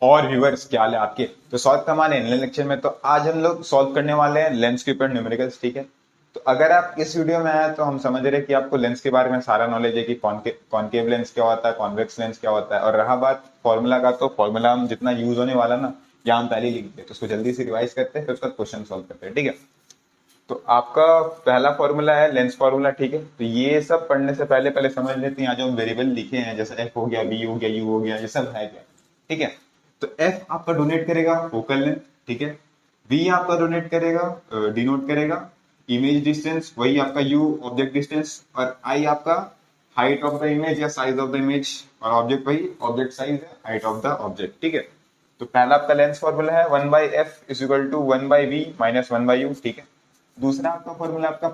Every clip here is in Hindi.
और व्यूअर्स क्या हाल है आपके। तो स्वागत है हमारे इनलाइन लेक्चर में। तो आज हम लोग सॉल्व करने वाले हैं लेंस के ऊपर न्यूमेरिकल्स, ठीक है। तो अगर आप इस वीडियो में आए तो हम समझ रहे हैं कि आपको लेंस के बारे में सारा नॉलेज है कि कॉनकेव लेंस क्या होता है, कॉन्वेक्स लेंस क्या होता है। और रहा बात फॉर्मूला का, तो फॉर्मूला हम जितना यूज होने वाला ना, या हम पहले ही लिख देते तो उसको जल्दी से रिवाइज करते हैं, फिर उसका क्वेश्चन सॉल्व करते हैं, ठीक है। तो आपका पहला फॉर्मूला है लेंस फॉर्मूला, ठीक है। तो ये सब पढ़ने से पहले पहले समझ लेते हैं यहाँ जो वेरिएबल लिखे हैं, जैसे एफ हो गया, बी हो गया, यू हो गया, ये सब है क्या, ठीक है। तो एफ आपका डोनेट करेगा फोकल लेंथ, ठीक है। बी आपका डोनेट करेगा, डिनोट करेगा इमेज डिस्टेंस, वही आपका यू ऑब्जेक्ट डिस्टेंस, और आई आपका हाइट ऑफ द इमेज या साइज ऑफ द इमेज, और ऑब्जेक्ट वही ऑब्जेक्ट साइज है, हाइट ऑफ द ऑब्जेक्ट, ठीक है। तो पहला आपका लेंस फॉर्मूला है 1/f is equal to 1/v minus 1/u, ठीक है। दूसरा आपका फॉर्मूला आपका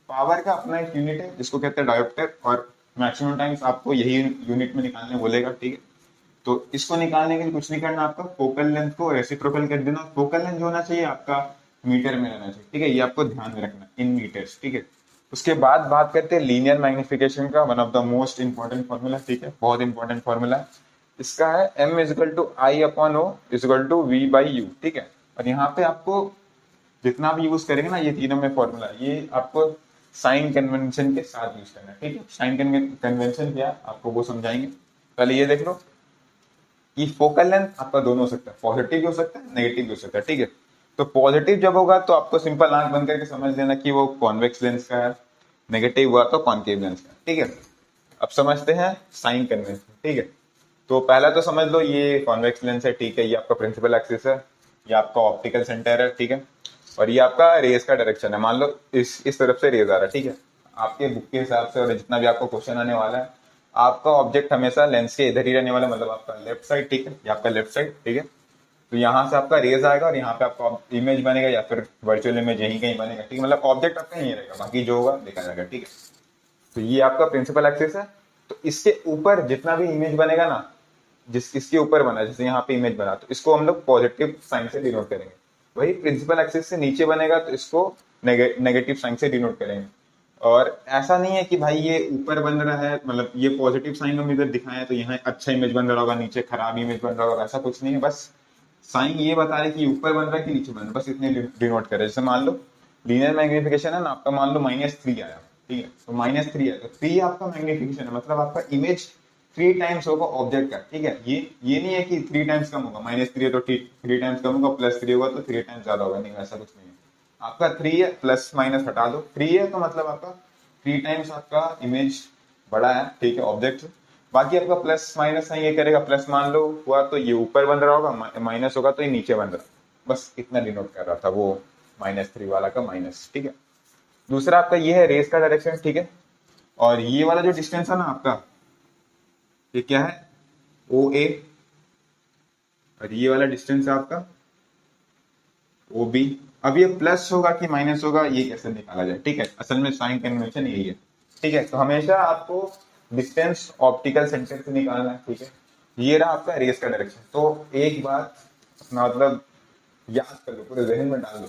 पावर का अपना एक यूनिट है जिसको कहते हैं डायोप्टर, और मैक्सिमम टाइम्स आपको यही यूनिट में निकालने बोलेगा, ठीक है। तो इसको निकालने के लिए कुछ नहीं करना, आपका फोकल लेंथ को रेसिप्रोकल कर देना। फोकल लेंथ जो होना चाहिए आपका मीटर में रहना चाहिए, ठीक है। ये आपको ध्यान में रखना, इन मीटर्स, ठीक है। उसके बाद बात करते हैं लीनियर मैग्निफिकेशन का, one of the most important formula, ठीक है, बहुत इंपॉर्टेंट फॉर्मूला है। इसका है m is equal to I upon O equal to v by u, ठीक है। और यहाँ पे आपको जितना भी यूज करेंगे ना ये तीनों में फॉर्मूला, ये आपको साइन कन्वेंशन के साथ यूज करना है, ठीक है। साइन कन्वेंशन क्या है आपको वो समझाएंगे। पहले ये देख लो कि फोकल लेंथ आपका दोनों हो सकता है, पॉजिटिव भी हो सकता है, नेगेटिव भी हो सकता है, ठीक है। तो पॉजिटिव जब होगा तो आपको सिंपल आंख बंद करके समझ लेना कि वो कॉन्वेक्स लेंस का है, नेगेटिव हुआ तो कॉन्केव लेंस का, ठीक है। अब समझते हैं साइन कन्वेंशन, ठीक है। तो पहला तो समझ लो ये कॉन्वेक्स लेंस है, ठीक है। ये आपका प्रिंसिपल एक्सिस है, ये आपका ऑप्टिकल सेंटर है, ठीक है। और ये आपका रेज का डायरेक्शन है। मान लो इस तरफ से रेज आ रहा है, ठीक है। आपके बुक के हिसाब से और जितना भी आपको क्वेश्चन आने वाला है, आपका ऑब्जेक्ट हमेशा लेंस के इधर ही रहने वाला है, मतलब आपका लेफ्ट साइड, ठीक है, ये आपका लेफ्ट साइड, ठीक है। तो यहाँ से आपका रेज आएगा और यहाँ पे आपका इमेज बनेगा या फिर वर्चुअल इमेज यहीं कहीं बनेगा, ठीक है। मतलब ऑब्जेक्ट आपका यहीं रहेगा, बाकी जो होगा देखा जाएगा, ठीक है। तो ये आपका प्रिंसिपल एक्सिस है। तो इसके ऊपर जितना भी इमेज बनेगा ना, जिस इसके ऊपर बना, जैसे यहाँ पे इमेज बना, तो इसको हम लोग पॉजिटिव साइन से डिनोट करेंगे। वही प्रिंसिपल एक्सिस से नीचे बनेगा तो इसको नेगेटिव साइन से डिनोट करेंगे। और ऐसा नहीं है कि भाई ये ऊपर बन रहा है, मतलब ये पॉजिटिव साइन हम इधर दिखाएं तो यहाँ अच्छा इमेज बन रहा होगा, नीचे खराब इमेज बन रहा होगा, ऐसा कुछ नहीं है। बस साइन ये बता रहे कि ऊपर बन रहा है कि नीचे बन रहा है, बस इतने डिनोट करें। जैसे मान लो लीनियर मैग्निफिकेशन है ना आपका, मान लो -3 आया, ठीक है। तो -3 है तो 3 आपका मैग्निफिकेशन है, मतलब आपका इमेज 3 टाइम्स होगा ऑब्जेक्ट का, ठीक है। ये नहीं है कि 3 टाइम्स कम होगा, -3 है तो 3 टाइम्स कम होगा, +3 होगा तो 3 टाइम्स ज्यादा होगा, नहीं ऐसा कुछ नहीं है। आपका 3 है, प्लस माइनस हटा दो, 3 है तो मतलब आपका 3 टाइम्स आपका इमेज बड़ा है, ठीक है, ऑब्जेक्ट से। बाकी आपका प्लस माइनस है, ये करेगा प्लस मान लो हुआ तो ये ऊपर बन रहा होगा, माइनस होगा तो ये नीचे बन रहा, बस इतना डिनोट कर रहा था वो -3 वाला का माइनस, ठीक है। दूसरा आपका ये है रेस का डायरेक्शन, ठीक है। और ये वाला जो डिस्टेंस है ना आपका, ये क्या है, ओ ए। और ये वाला डिस्टेंस है आपका ओ बी। अब ये प्लस होगा कि माइनस होगा ये कैसे निकाला जाए, ठीक है। असल में साइन कन्वेंशन यही है, ठीक है। तो हमेशा आपको डिस्टेंस ऑप्टिकल सेंटर से निकालना है, ठीक है। ये रहा आपका रेस का डायरेक्शन। तो एक बात अपना मतलब याद कर लो, पूरे जहन में डाल लो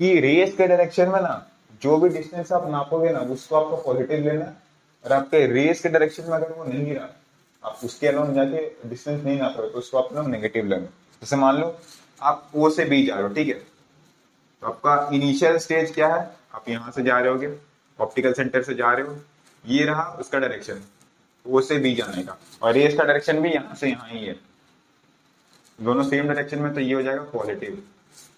कि रेस के डायरेक्शन में ना जो भी डिस्टेंस आप नापोगे ना उसको आपको पॉजिटिव लेना है। और आपके रेस के डायरेक्शन में अगर वो नहीं रहा, आप उसके अलावा जाके डिस्टेंस नहीं नापोगे तो उसको आप लोग नेगेटिव लेना। जैसे मान लो आप ओ से बी जा रहे हो, ठीक है। तो आपका इनिशियल स्टेज क्या है, आप यहाँ से जा रहे होगे, ऑप्टिकल सेंटर से जा रहे हो, ये रहा उसका डायरेक्शन, ओ से बी जाने का। और रेस का डायरेक्शन भी यहाँ से यहाँ ही है, दोनों सेम डायरेक्शन में, तो ये हो जाएगा पॉजिटिव,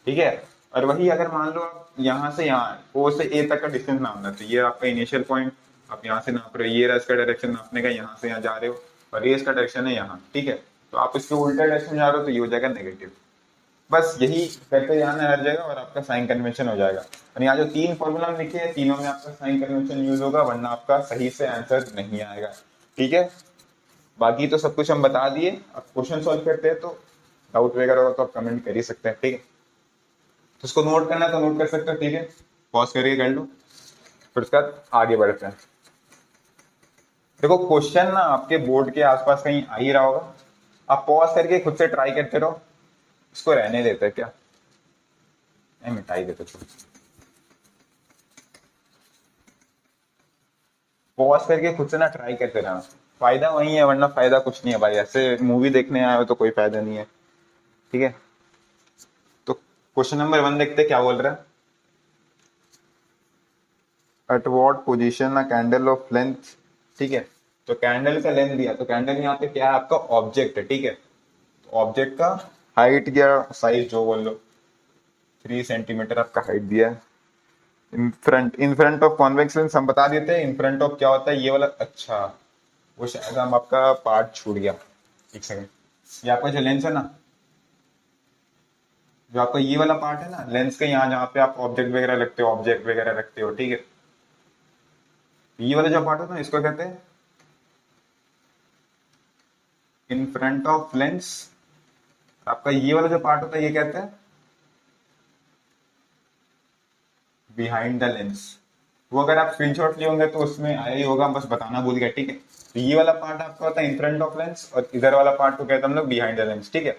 ठीक है। और वही अगर मान लो आप यहाँ से यहाँ ओ से ए तक का डिस्टेंस नापना, तो ये आपका इनिशियल पॉइंट, आप यहाँ से नाप रहे हो, ये रहा इसका डायरेक्शन नापने का, यहाँ से यहाँ जा रहे हो, और ये इसका डायरेक्शन है यहाँ, ठीक है। तो आप इसके उल्टा डायरेक्शन जा रहे हो तो ये हो जाएगा नेगेटिव। बस यही करते जाना हर जगह और आपका साइन कन्वेंशन हो जाएगा। और यहाँ जो 3 फॉर्मूला लिखे हैं तीनों में आपका साइन कन्वेंशन यूज होगा, वरना आपका सही से आंसर नहीं आएगा, ठीक है। बाकी तो सब कुछ हम बता दिए। अब क्वेश्चन सॉल्व करते हैं, तो डाउट वगैरह होगा तो आप कमेंट कर ही सकते हैं, ठीक है। तो उसको नोट करना है तो नोट कर सकते हो, ठीक है, पॉज करके कर लो, फिर उसके बाद आगे बढ़ते हैं। देखो क्वेश्चन ना आपके बोर्ड के आसपास कहीं आ ही रहा होगा, आप पॉज करके खुद से ट्राई करते रहो। इसको रहने देते हैं क्या, नहीं मिटाई देते, छोड़, पॉज करके खुद से ना ट्राई करते रहना। फायदा वही है, वरना फायदा कुछ नहीं है भाई, ऐसे मूवी देखने आए हो तो कोई फायदा नहीं है। ठीक है, तो क्वेश्चन नंबर 1 देखते हैं क्या बोल रहा है। At what position a candle of length. ठीक है, तो कैंडल का लेंथ दिया, तो कैंडल यहाँ पे क्या है, आपका ऑब्जेक्ट है। ठीक है, तो ऑब्जेक्ट का हाइट या साइज जो बोल लो, 3 सेंटीमीटर आपका हाइट दिया है। इन फ्रंट ऑफ कॉन्वेक्स लेंस हम बता देते हैं, इन फ्रंट ऑफ क्या होता है ये वाला। अच्छा, वो शायद हम आपका पार्ट छूट गया, एक सेकंड। ये आपका जो लेंस है ना, जो आपका ये वाला पार्ट है ना लेंस के, यहाँ जहाँ पे आप ऑब्जेक्ट वगैरह रखते हो, ठीक है, ये वाला जो पार्ट होता है इसको कहते हैं इन फ्रंट ऑफ लेंस। आपका ये वाला जो पार्ट होता है ये कहते हैं बिहाइंड द लेंस। वो अगर आप स्क्रीनशॉट लिए होंगे तो उसमें आया ही होगा, बस बताना भूल गया। ठीक है, तो ये वाला पार्ट आपका होता है इन फ्रंट ऑफ लेंस, और इधर वाला पार्ट को कहते हैं हम लोग बिहाइंड द लेंस। ठीक है,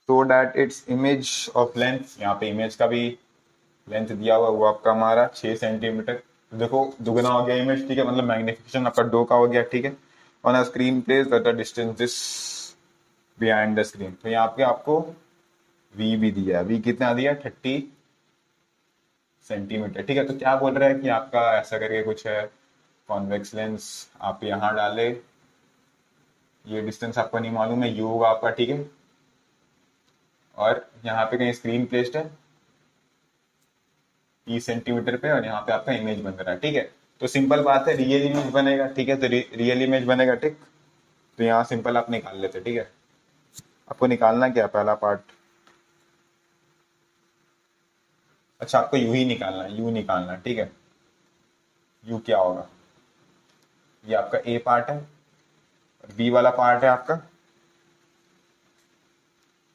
so that its image of length, यहाँ पे इमेज का भी लेंथ दिया हुआ, वो आपका हमारा 6 सेंटीमीटर। तो देखो दुगना हो गया इमेज। ठीक है, मतलब मैग्निफिकेशन आपका 2 का हो गया। ठीक है, on a screen place that the distance this behind the screen. तो यहाँ पे आपको वी भी दिया है, वी कितना दिया, 30 सेंटीमीटर। ठीक है, तो क्या बोल रहा है कि आपका ऐसा करके कुछ है, कॉन्वेक्स लेंस आप यहाँ डाले, ये डिस्टेंस आपको नहीं मालूम है, यू होगा आपका। ठीक है, और यहाँ पे कहीं स्क्रीन प्लेस्ड है 30 सेंटीमीटर पे, और यहाँ पे आपका इमेज बन रहा है। ठीक है, तो सिंपल बात है, रियल इमेज बनेगा। ठीक है, तो रियल इमेज बनेगा। ठीक, तो यहाँ सिंपल आप निकाल लेते। ठीक है, आपको निकालना क्या है, पहला पार्ट। अच्छा, आपको यू ही निकालना है, यू निकालना है। ठीक है, यू क्या होगा, ये आपका ए पार्ट है, और बी वाला पार्ट है आपका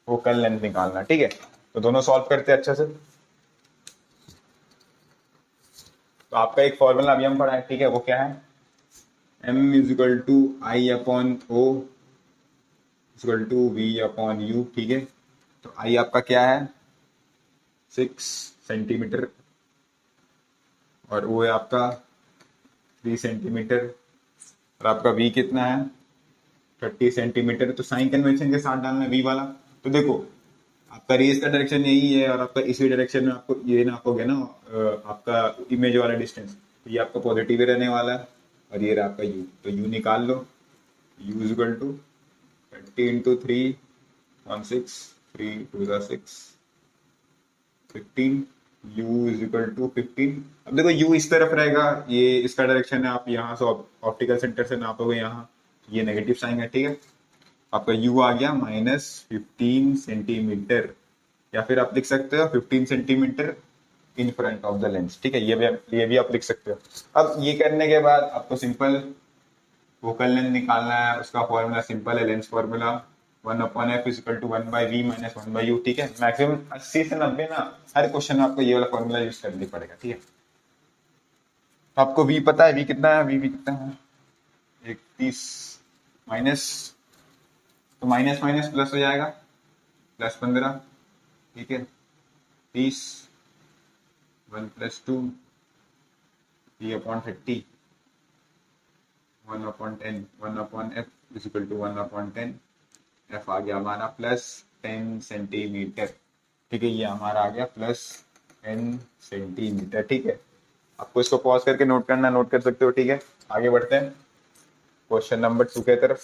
फोकल लेंथ निकालना। ठीक है, तो दोनों सॉल्व करते हैं अच्छे से। तो आपका एक फॉर्मूला अभी हम पढ़ा है। ठीक है, वो क्या है, m is equal to I upon O equal to v upon u. ठीक है, तो आई आपका क्या है, 6 सेंटीमीटर, और वो है आपका 3 सेंटीमीटर, और आपका वी कितना है, 30 सेंटीमीटर। तो साइन कन्वेंशन के साथ डालना है वी वाला। तो देखो आपका रेस का डायरेक्शन यही है, और आपका इसी डायरेक्शन में आपको ये नापोगे ना, आपका इमेज वाला डिस्टेंस, तो ये आपका पॉजिटिव ही रहने वाला है, और ये रहा आपका यू। तो यू निकाल लो, you is equal to 30 × 3 16, 3 × 2 = 6, 15, you is equal to 15। अब देखो यू इस तरफ रहेगा, ये इसका डायरेक्शन है, आप यहाँ से ऑप्टिकल सेंटर से नापोगे यहाँ, ये नेगेटिव साइन है। ठीक है, आपका यू आ गया -15 सेंटीमीटर, या फिर आप लिख सकते हो 15 centimetre in front of the lens. ठीक है, ये भी आप लिख सकते हो। अब ये करने के बाद आपको सिंपल फोकल लेंथ निकालना है, उसका फॉर्मूला सिंपल है, lens formula 1/f is equal to 1/v minus 1/u। ठीक है, मैक्सिमम 80 से 90 ना हर क्वेश्चन में आपको ये वाला फॉर्मूला यूज करनी पड़ेगा। ठीक है, तो आपको v पता है, v कितना है, v कितना है, 31 माइनस, तो माइनस माइनस प्लस हो जाएगा, +15। ठीक है, 30, 1 + 2, 3/30, 1/10, 1/f is equal to 1/10। F आ गया हमारा +10 सेंटीमीटर। ठीक है, ये हमारा आ गया +10 सेंटीमीटर। ठीक है, आपको इसको पॉज करके नोट करना, नोट कर सकते हो। ठीक है, आगे बढ़ते हैं क्वेश्चन नंबर 2 के तरफ।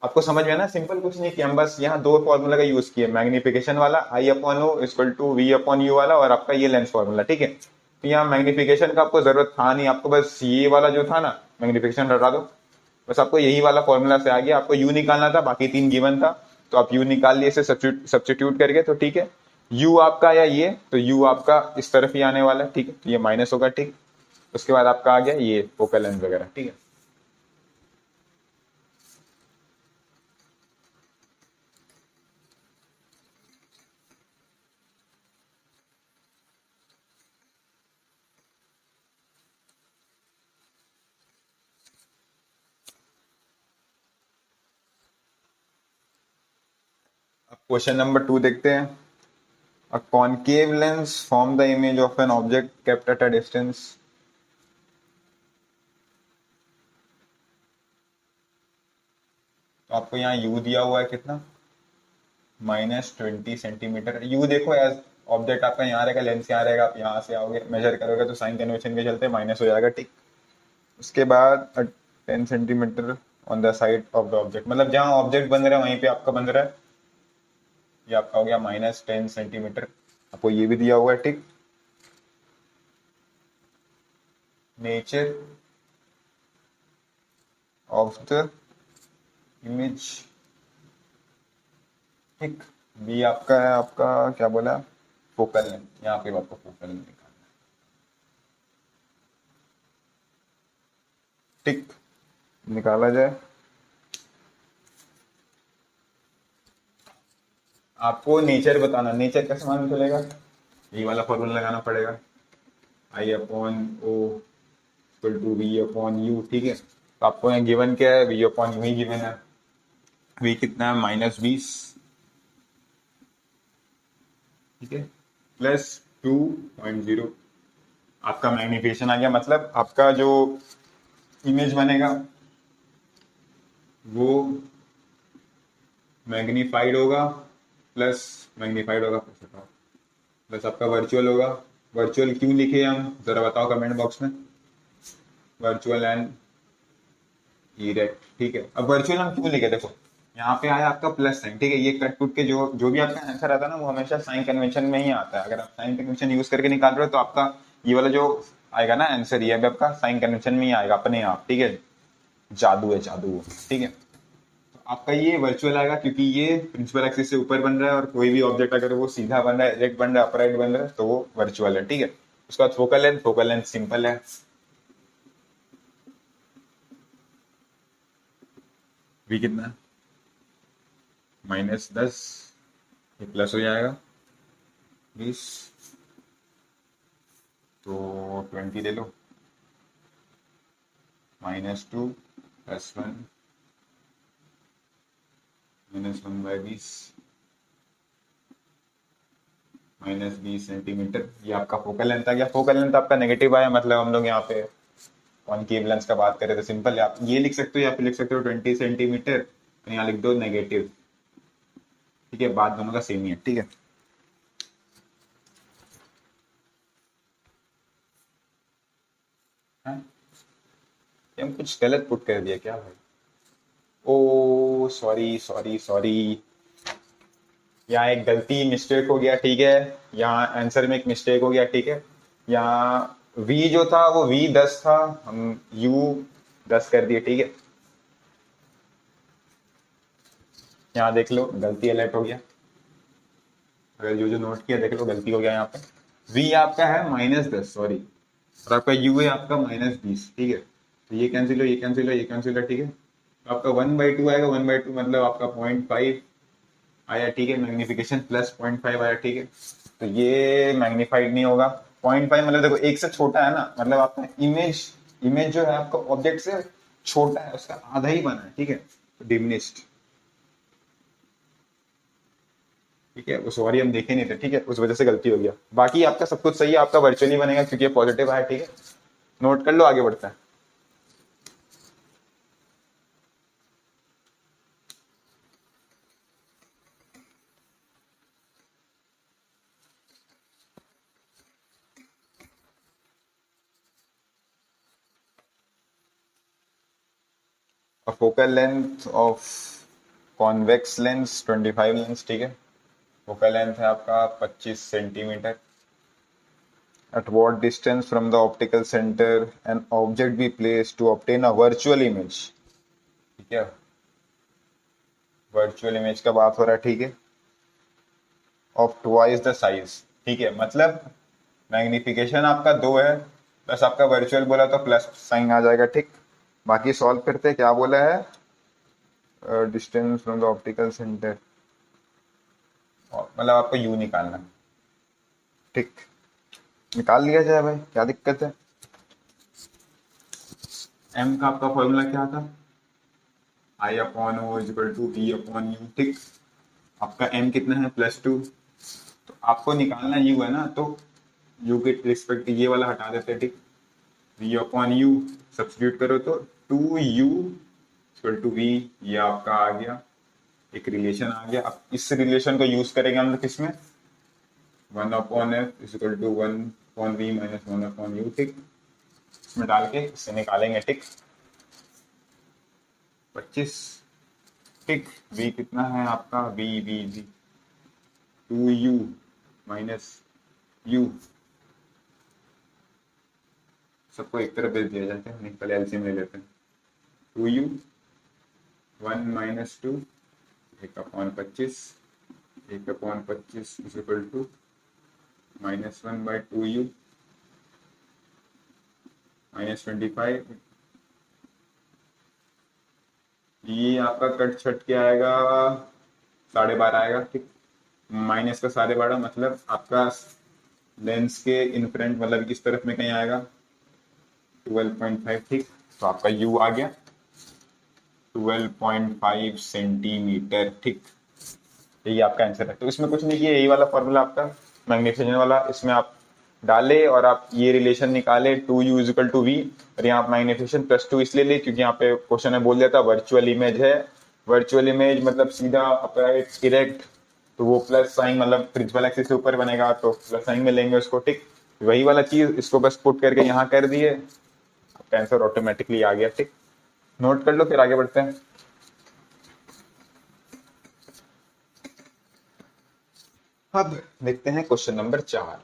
आपको समझ में ना, सिंपल कुछ नहीं किया, हम बस यहाँ दो फॉर्मूला का यूज किया, मैग्निफिकेशन वाला I upon O equal to v upon u वाला, और आपका ये लेंस फॉर्मूला। ठीक है, तो यहाँ मैग्निफिकेशन का आपको जरूरत था नहीं, आपको बस ये वाला जो था ना, मैग्निफिकेशन हटा दो, बस आपको यही वाला फॉर्मूला से आ गया। आपको यू निकालना था, बाकी 3 गिवन था, तो आप यू निकाल लिए इसे सब्सटीट्यूट करके। तो ठीक है, यू आपका या ये, तो यू आपका इस तरफ ही आने वाला है। ठीक है, तो ये माइनस होगा। ठीक, उसके बाद आपका आ गया ये फोकल लेंथ वगैरह। ठीक है, अब क्वेश्चन नंबर 2 देखते हैं। A concave lens form the image of an object kept at a distance. तो आपको यहाँ u दिया हुआ है कितना, -20 सेंटीमीटर। यू देखो एज ऑब्जेक्ट आपका यहाँ रहेगा, लेंस यहाँ रहेगा, आप यहाँ से आओगे मेजर करोगे तो साइन कन्वेंशन के चलते माइनस हो जाएगा, ठीक। उसके बाद 10 centimetre on the side of the object, मतलब जहाँ ऑब्जेक्ट बन रहा है वहीं पे आपका बन रहा है, ये आपका हो गया -10 सेंटीमीटर। आपको ये भी दिया हुआ है, ठीक। नेचर ऑफ द इमेज, ठीक। बी आपका है, आपका क्या बोला, फोकल लेंथ। यहाँ पे आपको फोकल लेंथ निकालना है, ठीक। निकाला जाए, आपको नेचर बताना। नेचर कैसे मालूम चलेगा, ये वाला फॉर्मूला लगाना पड़ेगा, I/O=V/U, ठीक है। तो आपको यहाँ गिवन क्या है, V/U ही गिवन है। V कितना है, -20, ठीक है, +2.0। आपका मैग्निफिकेशन आ गया, मतलब आपका जो इमेज बनेगा वो मैग्नीफाइड होगा, प्लस मैग्नीफाइड होगा, प्लस आपका वर्चुअल होगा। वर्चुअल क्यों लिखे हम, जरा बताओ कमेंट बॉक्स में। वर्चुअल एंड इरेक्ट, ठीक है। अब वर्चुअल हम क्यों लिखे, देखो यहाँ पे आया आपका प्लस साइन, ठीक है। ये कट कुट के जो भी आपका आंसर आता है ना, वो हमेशा साइन कन्वेंशन में ही आता है। अगर आप साइन कन्वेंशन यूज करके निकाल रहे हो तो आपका ये वाला जो आएगा ना आंसर, ये भी आपका साइन कन्वेंशन में ही आएगा अपने आप, ठीक है। जादू है, जादू, ठीक है। तो आपका ये वर्चुअल आएगा क्योंकि ये प्रिंसिपल एक्सिस से ऊपर बन रहा है, और कोई भी ऑब्जेक्ट अगर वो सीधा बन रहा है, डायरेक्ट बन रहा है, अपराइट बन रहा है, तो वो वर्चुअल है, ठीक है। उसके बाद focal length, focal length simple है, वी कितना है, -10, ये प्लस हो जाएगा 20, तो 20 ले लो, -2 +1 -1/20 -20 सेंटीमीटर। ये आपका फोकल लेंथ आ गया। फोकल लेंथ आपका नेगेटिव आया, मतलब हम लोग यहाँ पे कॉनकेव लेंस का बात करें तो सिंपल है, आप ये लिख सकते हो या फिर लिख सकते हो 20 सेंटीमीटर, तो यहाँ लिख दो नेगेटिव, ठीक है। बात दोनों का सेम ही है, ठीक है। हाँ? ये हम कुछ गलत पुट कर दिया क्या भाई, ओ सॉरी सॉरी सॉरी, यहाँ एक गलती मिस्टेक हो गया, ठीक है। यहाँ आंसर में एक मिस्टेक हो गया, ठीक है। यहाँ v जो था वो v10 था, हम u10 कर दिए, ठीक है। यहाँ देख लो गलती अलर्ट हो गया, अगर जो जो नोट किया देख लो गलती हो गया। यहाँ पे v आपका है -10, सॉरी, और आपका u है आपका -20, ठीक है। तो ये कैंसिल हो, ये कैंसिल हो, ये कैंसिल हो, ठीक है। तो आपका 1/2 आएगा, 1/2 मतलब आपका 0.5 आया, ठीक है। मैग्निफिकेशन +0.5 आया, ठीक है। तो ये मैग्नीफाइड नहीं होगा। 0.5 मतलब देखो एक से छोटा है ना, मतलब आपका इमेज, इमेज जो है आपका ऑब्जेक्ट से छोटा है, उसका आधा ही बना है, ठीक है। तो डिमिनिश्ड, ठीक है। वो सॉरी हम देखे नहीं थे, ठीक है, उस वजह से गलती हो गया। बाकी आपका सब कुछ सही है, आपका वर्चुअली बनेगा क्योंकि ये पॉजिटिव है, ठीक है। नोट कर लो, आगे बढ़ता है। Focal length of convex lens 25 lens, ठीक है। फोकल लेंथ है आपका 25 centimetre. At what distance from the optical center an object be placed to obtain a virtual image, ठीक है। वर्चुअल इमेज का बात हो रहा है, ठीक है। ऑफ ट्वाइस द साइज, ठीक है। मतलब मैग्निफिकेशन आपका 2 है, प्लस आपका वर्चुअल बोला तो प्लस साइन आ जाएगा, ठीक। बाकी सॉल्व करते क्या बोला है, distance from the optical centre, मतलब आपको यू निकालना, ठीक। निकाल लिया जाए भाई, क्या दिक्कत है। एम का आपका फॉर्मूला क्या था, I/O = V/U, ठीक। आपका m कितना है, +2, तो आपको निकालना यू है ना, तो यू के रिस्पेक्ट ये वाला हटा देते हैं, ठीक। वी अपॉन यू सब्स्टिट्यूट करो तो 2u इक्वल टू वी, ये आपका आ गया, एक रिलेशन आ गया। अब इस रिलेशन को यूज करेंगे हम लोग किसमें, 1/f is equal to 1/v minus 1/u, ठीक। इसमें डाल के इससे निकालेंगे, ठीक, 25, ठीक। v कितना है आपका, v 2u माइनस u, सबको एक तरफ भेज दिया जाता है, पहले एलसीएम ले लेते हैं। 2u 1 minus 2 1/25, 1/25 is equal to -1/2u -25। ये आपका कट छट के आएगा 12.5 आएगा, ठीक। माइनस का 12.5 मतलब आपका लेंस के इन फ्रंट मतलब इस तरफ में कहीं आएगा 12.5, ठीक। तो आपका यू आ गया 12.5 सेंटीमीटर, ठीक। यही आपका आंसर है। तो इसमें कुछ नहीं किया, यही वाला फॉर्मूला आपका मैग्नीफिकेशन वाला, इसमें आप डाले और आप ये रिलेशन निकाले 2u is equal to we, और यहाँ मैग्नीफिकेशन +2 इसलिए ले क्योंकि यहाँ पे क्वेश्चन में बोल दिया था वर्चुअल इमेज है। वर्चुअल इमेज मतलब सीधा अपराइट इरेक्ट, तो वो प्लस साइन मतलब प्रिंसिपल एक्सिस से ऊपर बनेगा, तो प्लस साइन में लेंगे उसको, ठीक। वही वाला चीज इसको बस पुट करके यहाँ कर दिए, आपका आंसर ऑटोमेटिकली आ गया, ठीक। नोट कर लो, फिर आगे बढ़ते हैं। अब देखते हैं question number 4।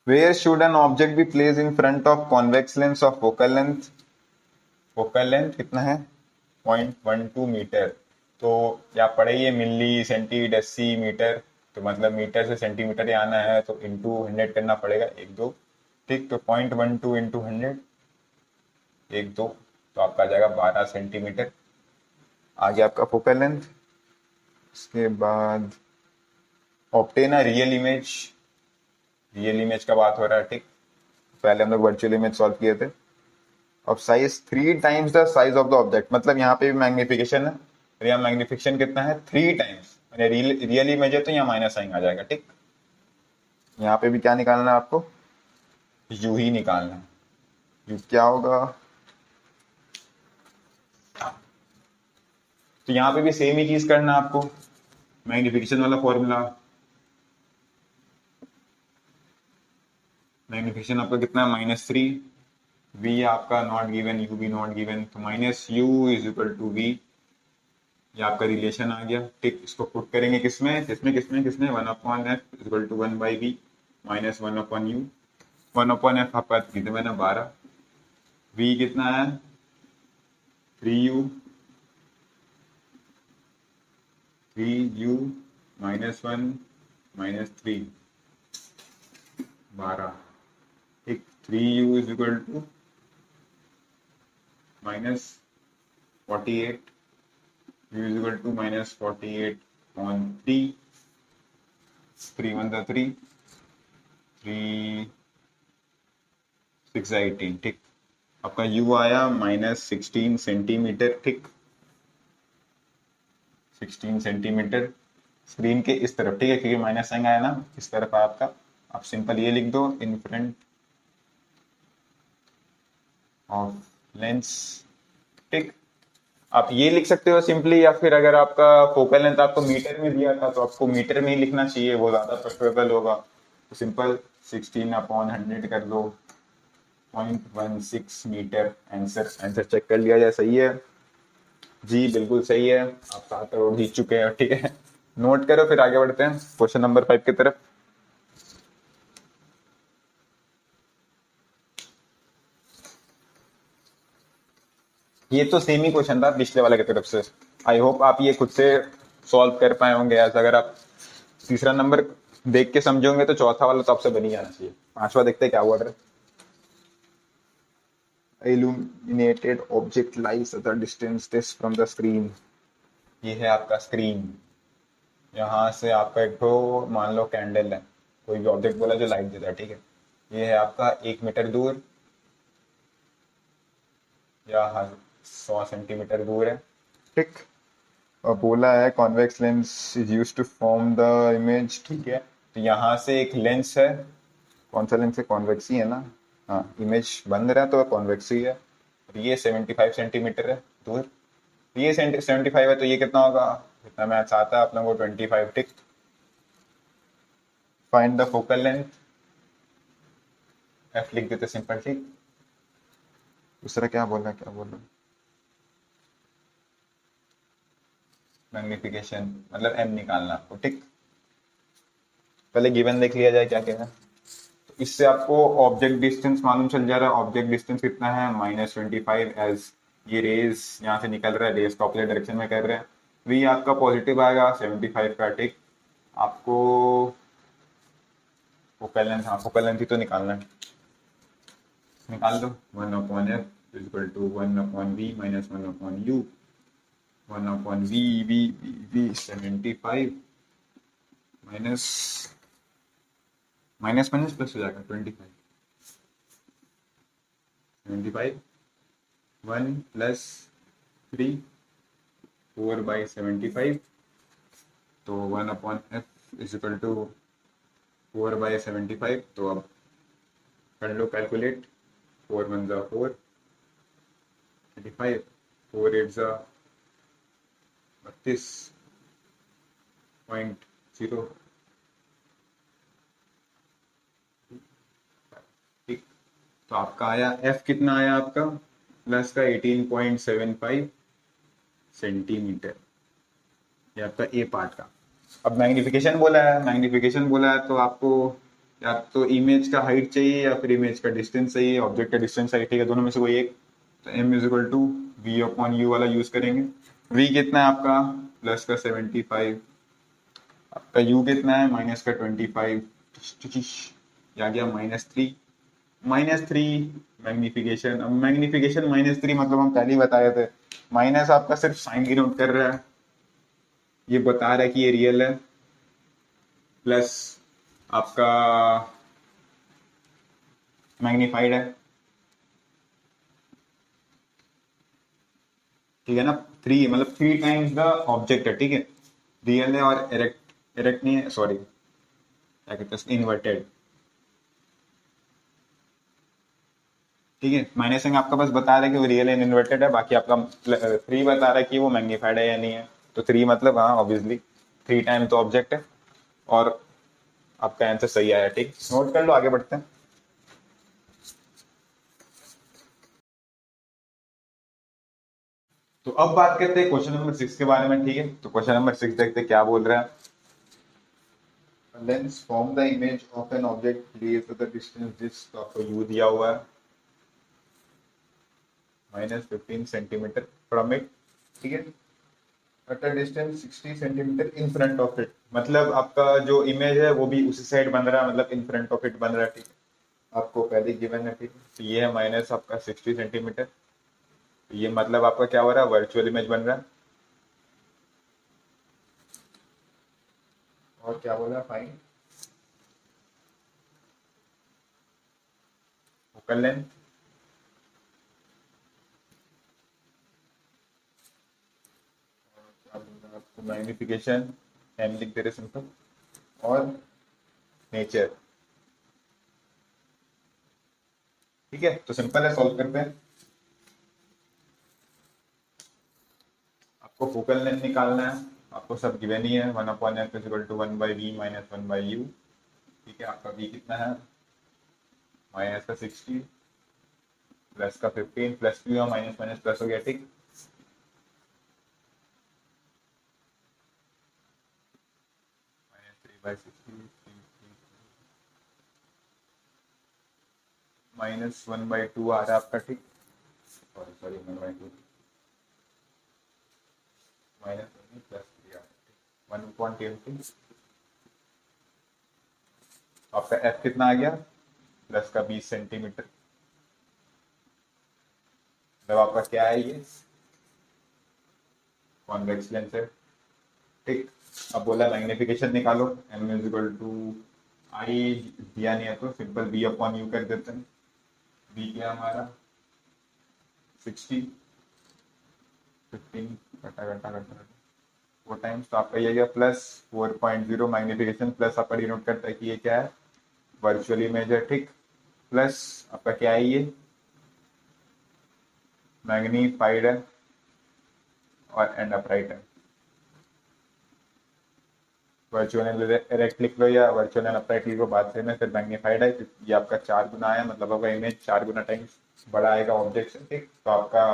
Where should an object be placed in front of convex lens of focal length? Focal length कितना है, 0.12 मीटर। तो या पढ़े ये मिली सेंटी डेसीमीटर, तो मतलब मीटर से सेंटीमीटर ही आना है, तो इंटू 100 करना पड़ेगा, 1 2, ठीक। तो 0.12 इंटू 100, 1 2, तो आपका आ जाएगा 12 सेंटीमीटर। आ गया आपका फोकल लेंथ। इसके बाद obtain a real image, real image का बात हो रहा है, ठीक। पहले हम लोग वर्चुअल इमेज सॉल्व किए थे। अब size 3 times the size of the object, मतलब यहाँ पे भी मैग्निफिकेशन है, और यहाँ मैग्निफिकेशन कितना है 3 टाइम्स, मैंने रियल इमेज है तो यहाँ माइनस साइन आ जाएगा, ठीक। यहाँ पे भी क्या निकालना है आपको, यू ही निकालना है। यू क्या होगा, तो यहाँ पे भी सेम ही चीज करना है आपको, मैग्निफिकेशन वाला फॉर्मूला। मैग्निफिकेशन आपका कितना है -3, v आपका नॉट गिवन, यू भी नॉट गिवन, तो -u is equal to v, ये आपका रिलेशन आ गया, ठीक। इसको पुट करेंगे किसमें किसमें किसमें किसमें 1/f is equal to 1/v minus 1/u, 1/f आपका कितने मैंने 12, v कितना है 3u, 3u -1 -3 12, ठीक। 3u is equal to -48, u is equal to -48 on 3, 3 1 the 3, 3 6 18, ठीक। आपका u आया -16 सेंटीमीटर, ठीक, 16 सेंटीमीटर स्क्रीन के इस तरफ, ठीक है, क्योंकि माइनस साइन आया ना, इस तरफ है आपका। आप सिंपल ये लिख दो इन फ्रंट ऑफ लेंस, ठीक। आप ये लिख सकते हो सिंपली, या फिर अगर आपका फोकल लेंथ आपको मीटर में दिया था तो आपको मीटर में ही लिखना चाहिए, वो ज्यादा प्रेफरेबल होगा। तो सिंपल 16/100 कर दो, 0.16 मीटर। आंसर आंसर चेक कर लिया जाए, सही है जी, बिल्कुल सही है। आप 7 करोड़ जीत चुके हैं, ठीक है। नोट करो, फिर आगे बढ़ते हैं क्वेश्चन नंबर 5 की तरफ। ये तो सेम ही क्वेश्चन था पिछले वाले की तरफ से। आई होप आप ये खुद से सॉल्व कर पाए होंगे। ऐसा अगर आप तीसरा नंबर देख के समझोगे तो चौथा वाला तो आपसे बन ही जाना चाहिए। पांचवा देखते हैं क्या हुआ। illuminated object lies at a distance this from the screen। ये है आपका स्क्रीन, यहाँ से आपका एक तो मान लो कैंडल है, कोई भी ऑब्जेक्ट बोला जो लाइट देता है, ठीक है। ये है आपका 1 मीटर दूर, या 100 सेंटीमीटर दूर है, ठीक। और बोला है convex lens is use to form the image, ठीक है। तो यहाँ से एक लेंस है, कौन सा लेंस है, कॉन्वेक्स ही है ना, हाँ, इमेज बन रहा है तो कॉन्वेक्स ही है। और ये 75 सेंटीमीटर है दूर, ये 75 है, तो ये कितना होगा, जितना मैच आता है आप लोगों को 25, ठीक। Find the focal length, F लिख देते सिंपल, ठीक। दूसरा क्या बोलना, क्या बोलना, मैग्निफिकेशन मतलब एम निकालना आपको, ठीक। पहले गिवन देख लिया जाए क्या क्या है। तो इससे आपको ऑब्जेक्ट डिस्टेंस मालूम चल जा रहा है, ऑब्जेक्ट डिस्टेंस कितना है -25, एज ये रेज यहाँ से निकल रहा है, रेज का ऑपोजिट डायरेक्शन में कर रहे हैं। वी आपका पॉजिटिव आएगा 75 का, ठीक। आपको फोकल लेंथ, हाँ फोकल लेंथ ही तो निकालना है, निकाल दो। 1/f equal to 1/v minus 1/u, 1/v v v 75 minus minus minus plus हो जाएगा 25, 75 1 प्लस 3 4/75, तो 1/f इज इक्वल टू 4/75। तो अब कर लो कैलकुलेट, 4 1 जा 4, 25, 4 8 जा 32.0, ठीक। तो आपका आया f कितना आया आपका, प्लस का 18.75 सेंटीमीटर, ये आपका ए पार्ट का। अब मैग्निफिकेशन बोला है, मैग्निफिकेशन बोला है तो आपको या तो इमेज का हाइट चाहिए या फिर इमेज का डिस्टेंस चाहिए, ऑब्जेक्ट का डिस्टेंस चाहिए, ठीक है, दोनों में से कोई एक। तो m is equal to v/u वाला यूज करेंगे। v कितना है आपका, प्लस का 75, आपका u कितना है, माइनस का 25, या गया -3, -3 मैग्निफिकेशन। अब मैग्निफिकेशन -3 मतलब हम पहले ही बताए थे, माइनस आपका सिर्फ साइन डिनोट कर रहा है, ये बता रहा है कि ये रियल है, प्लस आपका मैग्नीफाइड है, ठीक है ना। 3 मतलब 3 टाइम्स द ऑब्जेक्ट है, ठीक है, रियल है और इरेक्ट, इरेक्ट नहीं है, सॉरी क्या कहते हैं, इन्वर्टेड, ठीक है। माइनसिंग आपका बस बता रहा है कि वो रियल एंड इन्वर्टेड है, बाकी आपका 3 बता रहा है कि वो मैग्नीफाइड है या नहीं है। तो 3 मतलब हाँ ऑब्वियसली 3 टाइम तो ऑब्जेक्ट है, और आपका आंसर सही आया, ठीक। नोट कर लो, आगे बढ़ते हैं। तो अब बात करते हैं क्वेश्चन नंबर 6 के बारे में, ठीक है। तो क्वेश्चन नंबर 6 देखते हैं क्या बोल रहा है। Lens form the image of an object place at the distance this, तो आपको यू दिया हुआ है -15 सेंटीमीटर फ्रॉम इट, ठीक है, eight a distance 60 centimetre in front of it, मतलब आपका जो इमेज है वो भी उसी साइड बन रहा है, मतलब इन फ्रंट ऑफ इट बन रहा है, ठीक है। आपको पहले गिवन है, ठीक है। तो ये है माइनस आपका 60 सेंटीमीटर, तो ये मतलब आपका क्या हो रहा है, वर्चुअल इमेज बन रहा है। और क्या बोला, फाइन फोकल लेंथ, आपको मैग्निफिकेशन एम लिख दे रहे सिंपल, और नेचर, ठीक है। तो सिंपल है, सॉल्व करते हैं। आपको फोकल लेंथ निकालना है, आपको सब गिवन ही है, 1/f is equal to 1/v minus 1/u, ठीक है। आपका v कितना है, माइनस का 60 प्लस का 15 प्लस भी हुआ, माइनस माइनस प्लस हो गया, ठीक। -3/60 -1/2 आ रहा है आपका, ठीक। सॉरी सॉरी 1/2 -1 प्लस 3 1/20, आपका f कितना आ गया, प्लस का 20 सेंटीमीटर, मतलब आपका क्या है, ये कॉन्वेक्स लेंस है, ठीक। अब बोला मैग्निफिकेशन निकालो, m इज इक्वल टू आई दिया नहीं है तो सिंपल v/u कर देते हैं। v क्या हमारा 60 15 घटा घटा घटा 4 टाइम्स, तो आपका ये गया प्लस 4.0 मैग्निफिकेशन, प्लस आपका डिनोट करता है कि ये क्या है, वर्चुअल इमेज है, ठीक। प्लस आपका क्या है, ये मैग्नीफाइड है और एंड अपराइट है। वर्चुअल एंड डायरेक्ट लिख लो या वर्चुअल एंड अपराइट लिखो, बात से में फिर मैग्नीफाइड है, ये आपका 4 गुना है, मतलब आपका इमेज 4 गुना टाइम्स बड़ा आएगा ऑब्जेक्ट से, ठीक। तो आपका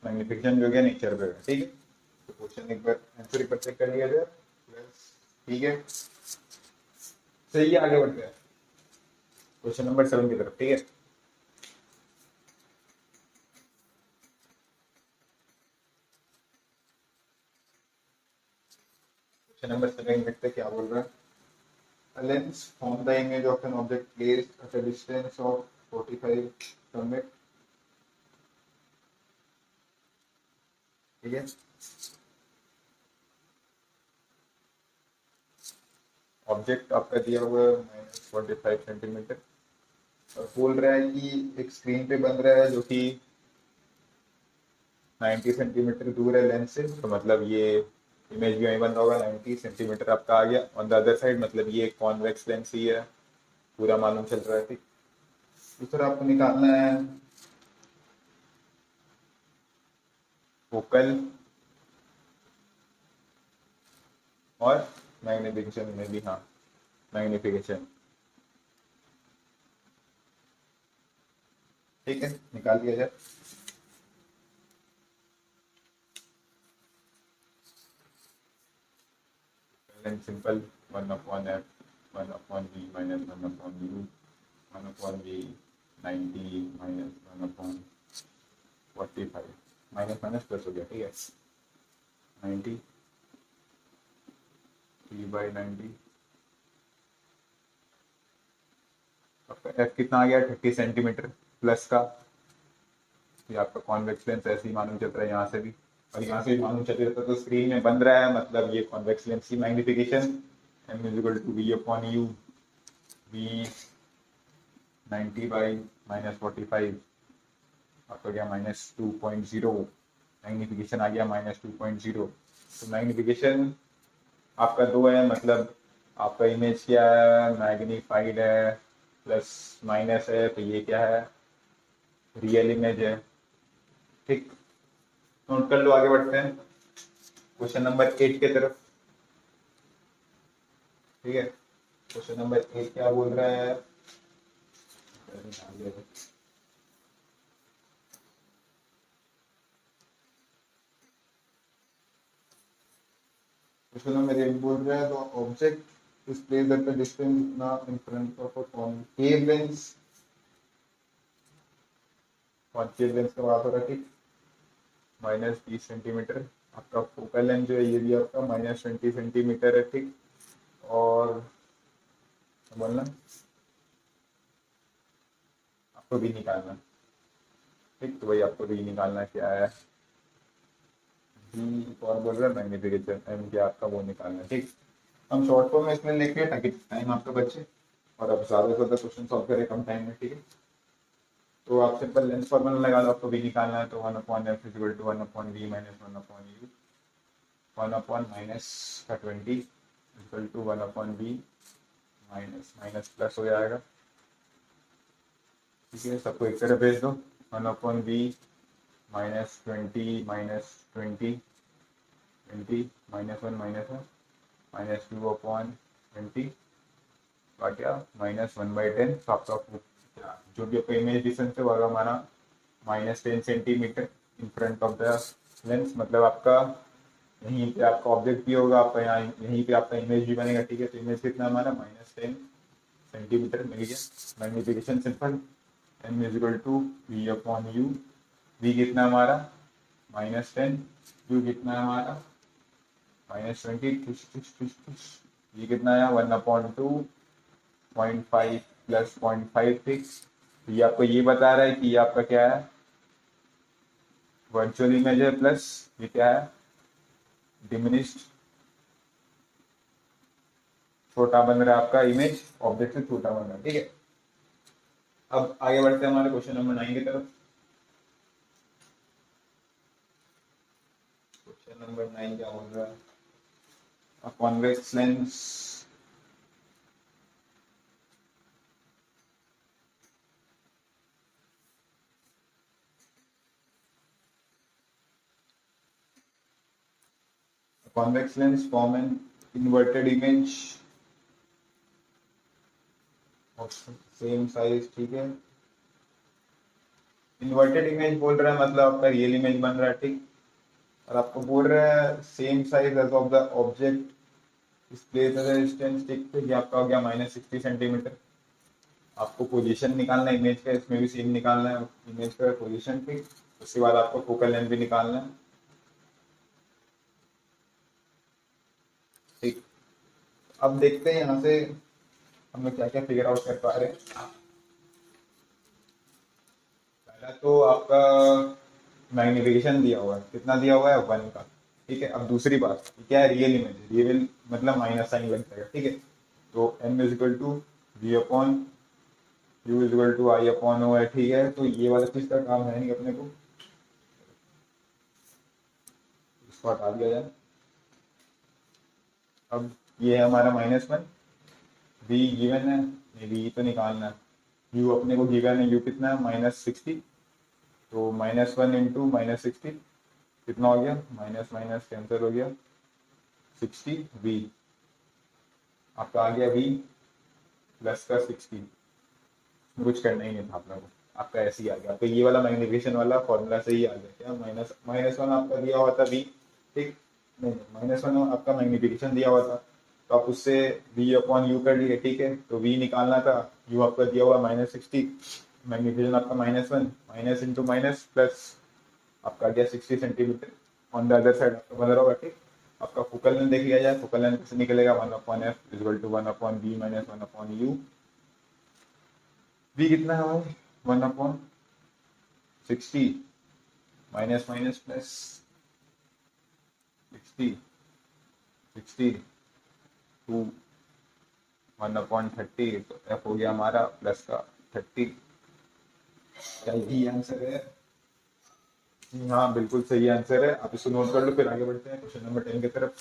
मैग्निफिकेशन जो गया नेचर पे, ठीक है। तो क्वेश्चन एक बार आंसर एक बार चेक कर लिया जाए, ठीक है। सही है, आगे बढ़ते हैं क्वेश्चन नंबर 7 की तरफ, ठीक है। क्वेश्चन नंबर 7 देखते हैं क्या बोल रहा है। A lens form the image of an object placed at a distance of 45 from it, ठीक है। ऑब्जेक्ट आपका दिया हुआ है -45 सेंटीमीटर, और बोल रहा है कि एक स्क्रीन पे बन रहा है जो कि 90 सेंटीमीटर दूर है लेंस से, तो मतलब ये इमेज भी वहीं बन रहा होगा, 90 सेंटीमीटर आपका आ गया ऑन द अदर साइड, मतलब ये कॉन्वेक्स लेंस ही है, पूरा मालूम चल रहा है, ठीक। दूसरा आपको निकालना है फोकल और मैग्निफिकेशन में भी, हाँ मैग्निफिकेशन, ठीक है, निकाल दिया जाए। Simple 1/f 1/v minus 1/u 1/v 90 minus 1/45 minus minus plus हो गया, ठीक है। 90 3/90, आपका एफ कितना आ गया 30 सेंटीमीटर प्लस का, ये आपका कॉन्वेक्स लेंस ऐसे ही मालूम चल रहा है यहाँ से भी, और यहाँ से भी मालूम चल रहा है, तो स्क्रीन में बन रहा है, मतलब ये कॉन्वेक्स लेंस की magnification m is equal to v upon u, v 90 by -45, आपका गया -2.0, मैग्निफिकेशन आ गया -2.0। तो मैग्निफिकेशन आपका 2 है, मतलब आपका इमेज क्या है, मैग्नीफाइड है, प्लस माइनस है, तो ये क्या है, रियल इमेज है, ठीक। नोट कर लो, आगे बढ़ते हैं क्वेश्चन नंबर 8 के तरफ, ठीक है। क्वेश्चन नंबर 8 क्या बोल रहा है, क्वेश्चन नंबर 8 बोल रहा है, तो object is placed at a distance इतना in front of a concave lens, concave lens का बात हो रहा है, ठीक। -20 सेंटीमीटर, आपका फोकल लेंथ जो है ये भी आपका -20 सेंटीमीटर है, ठीक। और बोलना आपको भी निकालना, ठीक। तो भाई आपको भी निकालना क्या है, भी और बोल रहा है मैग्निफिकेशन, एम क्या आपका वो निकालना है, ठीक। हम शॉर्ट फॉर्म में इसमें लिख रहे हैं ताकि टाइम आपका बचे और अब ज्यादा से ज्यादा क्वेश्चन सॉल्व करें कम टाइम में, ठीक है। तो आप सिंपल लेंस फॉर्मूला लगा लो, आपको भी निकालना है, तो 1/f is equal to 1/v minus 1/u, 1/ minus का 20 equal to 1/v minus minus plus हो जाएगा, ठीक है। सबको एक तरफ भेज दो, 1/v -20 -20 20 -1 -2/20 का क्या -1/10, तो आपका जो भी आपका इमेज डिस्टेंस है वो हमारा -10 centimetre in front of the lens, मतलब आपका यहीं पे आपका ऑब्जेक्ट भी होगा, आपका यहाँ यहीं पे आपका इमेज भी बनेगा, ठीक है। तो इमेज कितना हमारा -10 सेंटीमीटर मिल गया। Magnification simple m is equal to v upon u, v कितना हमारा -10, u कितना है हमारा -20, ये कितना आया 1/2 प्लस 0.56, ये आपको ये बता रहा है कि ये आपका क्या है, वर्चुअल इमेज है, प्लस ये क्या है, डिमिनिश्ड, छोटा बन रहा है आपका इमेज, ऑब्जेक्ट से छोटा बन रहा है, ठीक है। अब आगे बढ़ते हैं हमारे क्वेश्चन नंबर 9 की तरफ। नंबर 9 क्या बोल रहा है? Convex lens convex lens form an inverted image of same size, ठीक है। इन्वर्टेड इमेज बोल रहा है मतलब आपका रियल इमेज बन रहा है, ठीक। और आपको बोल रहा है same size as of the object is placed at a distance, ठीक। तो ये आपका हो गया -60 सेंटीमीटर। आपको पोजीशन निकालना है इमेज का, इसमें भी सेम निकालना है इमेज का पोजीशन, ठीक। उसके बाद आपको फोकल लेंथ भी निकालना है, ठीक। अब देखते हैं यहाँ से हम लोग क्या क्या फिगर आउट कर पा रहे हैं। पहला तो आपका मैग्निफिकेशन दिया हुआ है, कितना दिया हुआ है 1 का, ठीक है। अब दूसरी बात क्या है, रियल इमेज है, रियल मतलब माइनस साइन लग जाएगा, ठीक है। तो m is equal to v upon u is equal to i upon o है, ठीक है। तो ये वाला चीज का काम है नहीं अपने को, इसको हटा दिया जाए। अब ये है हमारा -1, v गिवन है, v तो निकालना है। u अपने को गिवन है, u कितना है -60, तो -1 इंटू -60 कितना हो गया, माइनस माइनस कैंसिल हो गया, 60 v आपका आ गया v प्लस का 60। कुछ करना ही नहीं था आप लोगों को, आपका ऐसे ही आ गया। तो ये वाला मैग्निफिकेशन वाला फॉर्मूला से ही आ गया, क्या -1 आपका दिया हुआ था v, ठीक। नहीं -1 आपका मैग्निफिकेशन दिया हुआ था, तो आप उससे v अपॉन यू कर लिए, ठीक है। तो v निकालना था, u आपका दिया हुआ -60, मैग्निफिकेशन आपका -1, माइनस इंटू माइनस प्लस आपका गया 60 centimetre. On the other side आपका बना होगा, ठीक। आपका फोकल लेंथ देख लिया जाए, फोकल लेंथ कैसे निकलेगा, 1/f equal to 1/b minus 1/u। v कितना है भाई, 1/60 माइनस माइनस प्लस 60 60 टू 1/30, तो f हो गया हमारा प्लस का 30। क्या यही आंसर है? हाँ बिल्कुल सही आंसर है। आप इसको नोट कर लो, फिर आगे बढ़ते हैं क्वेश्चन नंबर 10 की तरफ।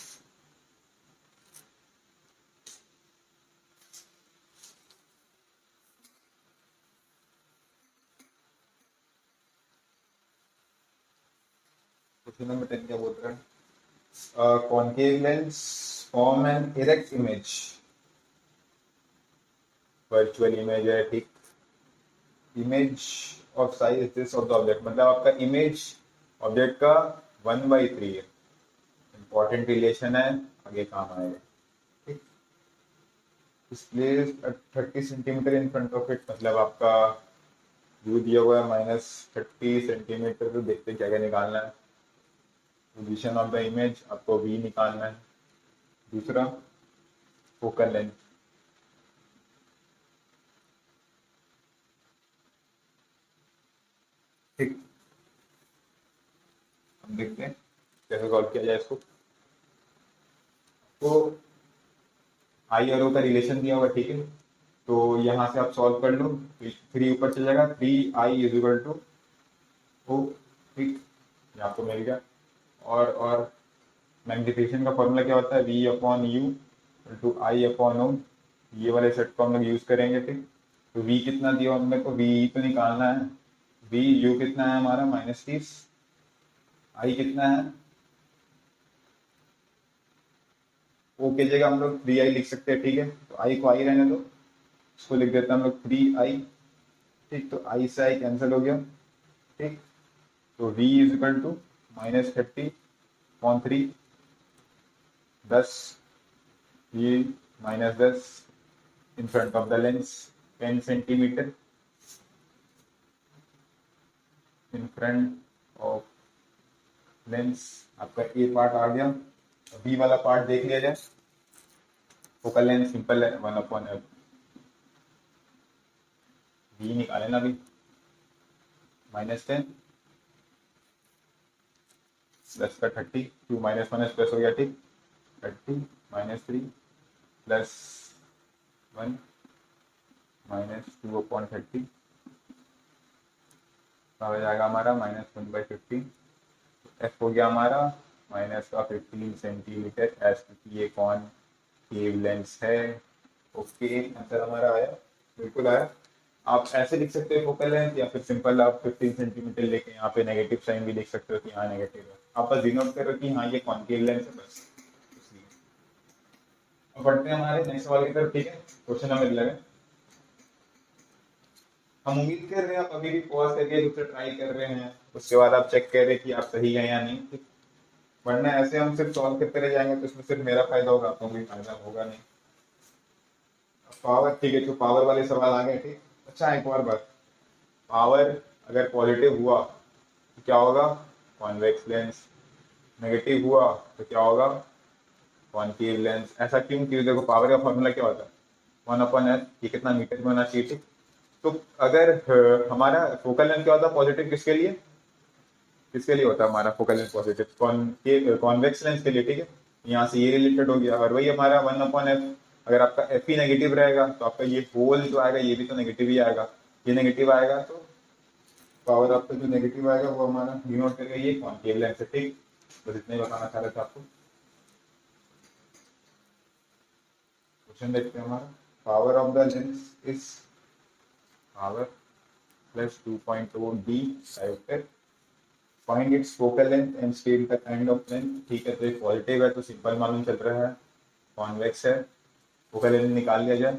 क्वेश्चन नंबर 10 क्या बोल रहा है, concave lens form an erect image, virtual image है, ठीक। Image of size this of the object, मतलब आपका इमेज ऑब्जेक्ट का 1/3 है। इंपॉर्टेंट रिलेशन है, आगे काम आएगा, ठीक। Place 30 centimetre in front of it, मतलब आपका व्यू दिया हुआ है -30 सेंटीमीटर। तो देखते क्या क्या निकालना है। पोजीशन ऑफ द इमेज आपको v निकालना है। दूसरा फोकल लेंथ, ठीक। हम देखते हैं कैसे सॉल्व किया जाए इसको। तो आई और ओ का रिलेशन दिया हुआ, ठीक है। तो यहाँ से आप सॉल्व कर लो, 3 ऊपर चल जाएगा, 3i is equal two O, ठीक। ये आपको मिल गया। और मैग्निफिकेशन का फॉर्मूला क्या होता है, v upon u to I upon o. ये वाले सेट को हम लोग यूज करेंगे, ठीक। तो v कितना दिया हमने को, v तो निकालना है। v u कितना है हमारा -30, i कितना है, o की जगह हम लोग 3i लिख सकते हैं, ठीक है। तो i को i रहने दो, इसको लिख देते हैं हम लोग 3i, ठीक। तो i से i कैंसिल हो गया, ठीक। तो v इज इक्वल टू -30/3, 10, ये -10 इन front of the lens, 10 centimetre in front of lens. आपका ए पार्ट आ गया, बी वाला पार्ट देख लिया जाए। फोकल लेंथ सिंपल है, 1/f। बी निकाले ना अभी, -10 प्लस का 30, 2 माइनस प्लस हो गया, ठीक। 30 -3 प्लस 1 -2/30 हो जाएगा हमारा -1/15। एफ हो गया हमारा माइनस का 15 सेंटीमीटर एज क्योंकि ये कॉनकेव लेंस है। ओके, आंसर हमारा आया, बिल्कुल आया। आप ऐसे लिख सकते हो फोकल लेंथ, या फिर सिंपल आप 15 सेंटीमीटर लेके यहाँ पे नेगेटिव साइन भी लिख सकते हो कि हाँ नेगेटिव है। आप बस डिनोट करो कि हाँ ये कॉनकेव लेंस है, बस इसलिए। अब बढ़ते हैं हमारे नेक्स्ट सवाल की तरफ, ठीक है। Question number 11। हम उम्मीद कर रहे हैं आप अभी भी पॉज करके खुद से ट्राई कर रहे हैं, उसके बाद आप चेक कर रहे हैं कि आप सही है या नहीं, ठीक। वरना ऐसे हम सिर्फ सॉल्व करते रह जाएंगे तो इसमें सिर्फ मेरा फायदा होगा, आपको कोई फायदा होगा नहीं। पावर, ठीक है, जो पावर वाले सवाल आ गए, ठीक। अच्छा, एक और बात, पावर अगर पॉजिटिव हुआ तो क्या होगा, कॉन्वेक्स लेंस। नेगेटिव हुआ तो क्या होगा, कॉनकेव लेंस। ऐसा क्यों, क्योंकि देखो पावर का फॉर्मूला क्या होता है, 1/f। ये कितना मीटर में होना चाहिए, ठीक। तो अगर हमारा फोकल लेंथ क्या होता है पॉजिटिव, किसके लिए, किसके लिए होता है हमारा focal length positive, convex lens के लिए, ठीक है। यहाँ से ये रिलेटेड हो गया, और वही हमारा 1/f। अगर आपका एफ ही नेगेटिव रहेगा तो आपका ये होल जो आएगा ये भी तो नेगेटिव ही आएगा। ये नेगेटिव आएगा तो पावर आपका जो नेगेटिव आएगा वो हमारा डिनोट करेगा ये कॉनकेव लेंस है, ठीक। बस इतना ही बताना चाह रहा था आपको। क्वेश्चन देखते हैं हमारा, power of the lens is power plus 2.0 d dioptre, find its focal length and state the kind of length. ठीक है, तो ये पॉजिटिव है तो सिंपल मालूम चल रहा है, कॉन्वेक्स है। फोकल लेंथ निकाल लिया जाए,